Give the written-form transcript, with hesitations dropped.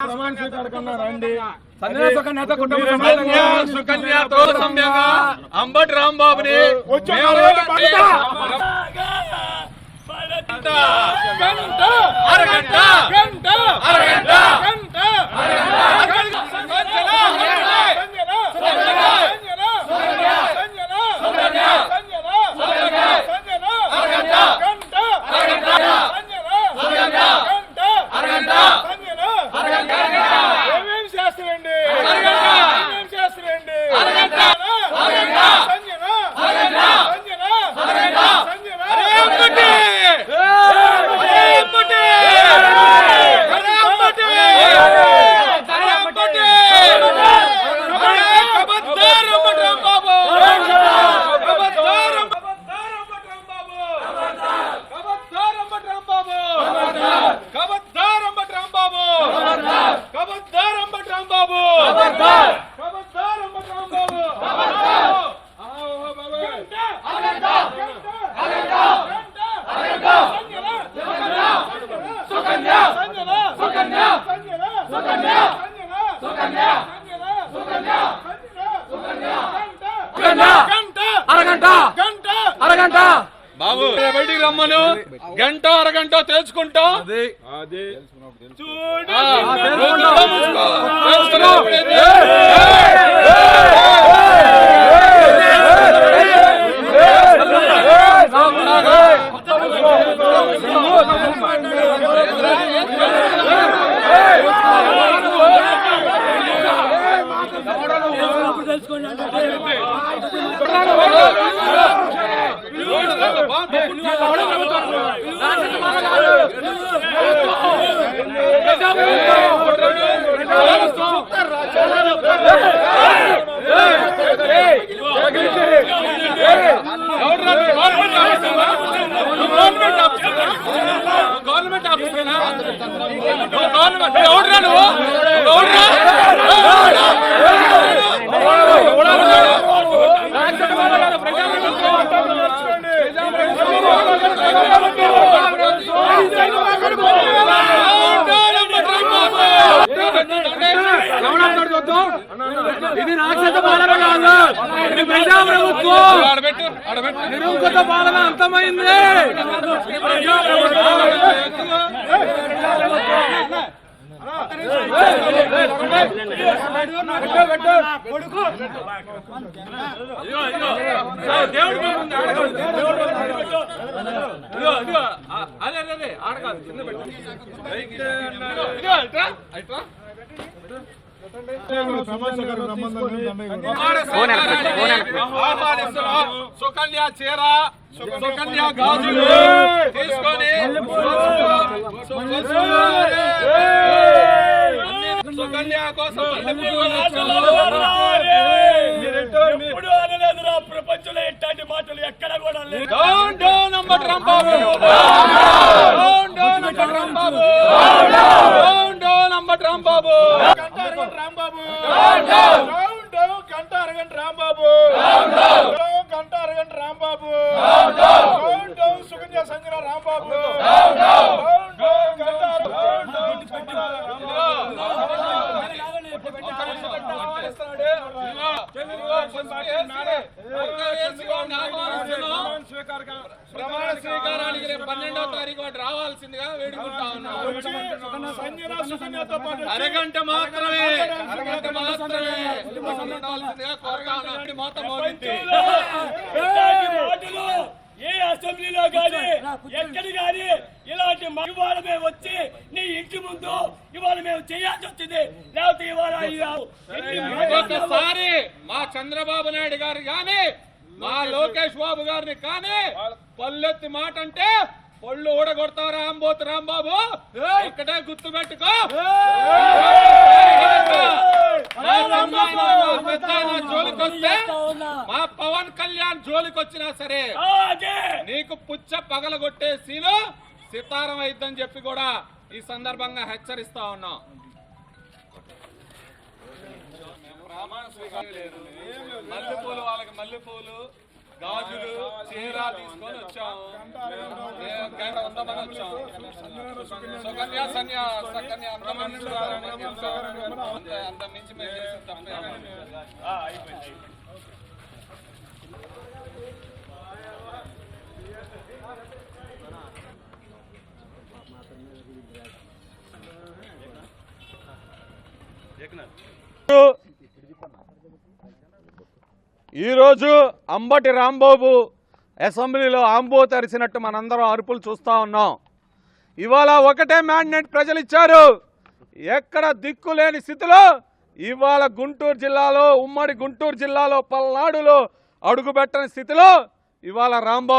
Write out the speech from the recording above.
ప్రమాణ స్వీకార కన్నా రండి. సుకన్యతో సమ్యంగా అంబటి రాంబాబుని అరగంట బాబు బయటికి రమ్మను. గంట అరగంట తెలుసుకుంటాం. గవర్నమెంట్ ఆఫీసర్ ఇది రాక్షస పాలన కాదు, ఇది ప్రజాప్రభుత్వం. నిరంకుశ పాలన అంతమైంది. అదే ఆడకాదు కింద సుకన్య చీర, సుకన్య గాజులు తీసుకొని సుకన్య కోసం ప్రపంచంలో ఎట్లాంటి మాటలు ఎక్కడ కూడా లేదు. Down down Ambati Rambabu, down down Ambati Rambabu, down down Ambati Rambabu, గంట అరగంట రాంబాబు, డౌన్ డౌన్ గంట అరగంట రాంబాబు, గంట అరగంట రాంబాబు, డౌన్ డౌన్ సుకన్య సంఘ రాంబాబు, డౌన్ డౌన్ గంట ప్రమాణ స్వీకారానికి 12వ తారీఖు వాటి రావాల్సిందిగా వేడుకుంటా ఉన్నాం. అరగంట మాత్రమే కోరుతా ఉన్నాం. ఏ అసెంబ్లీలో గాని ఎక్కడ గాని ఇలాంటి ఇవాళ మేము వచ్చి నీ ఇంటి ముందు ఇవాళ మేము చేయాల్సి వచ్చింది. లేకపోతే ఇవాళ ఒకసారి మా చంద్రబాబు నాయుడు గారు గాని మా లోకేష్ బాబు గారిని కానీ పల్లెత్తి మాట అంటే పళ్ళు ఊడగొడతారా అంబోతు రాంబాబు, ఇక్కడే గుర్తు పెట్టుకో. జోలికొస్తే మా పవన్ కళ్యాణ్ జోలికొచ్చినా సరే నీకు పుచ్చ పగలగొట్టే సీలు సితారం అయిద్దని చెప్పి కూడా ఈ సందర్భంగా హెచ్చరిస్తా ఉన్నాం. మల్లెపూలు వాళ్ళకి మల్లెపూలు, గాజులు చీర తీసుకొని వచ్చాము. గంట 100 మంది వచ్చాము. సుకన్య సకన్య అంత మించి మేము చేసిన తప్పే. ఈరోజు అంబటి రాంబాబు అసెంబ్లీలో ఆంబో తరిసినట్టు మనందరం అరుపులు చూస్తూ ఉన్నాం. ఇవాళ ఒకటే మ్యాండేట్ ప్రజలు ఇచ్చారు. ఎక్కడ దిక్కులేని స్థితిలో ఇవాళ గుంటూరు జిల్లాలో, ఉమ్మడి గుంటూరు జిల్లాలో, పల్నాడులో అడుగుపెట్టని స్థితిలో ఇవాళ రాంబాబు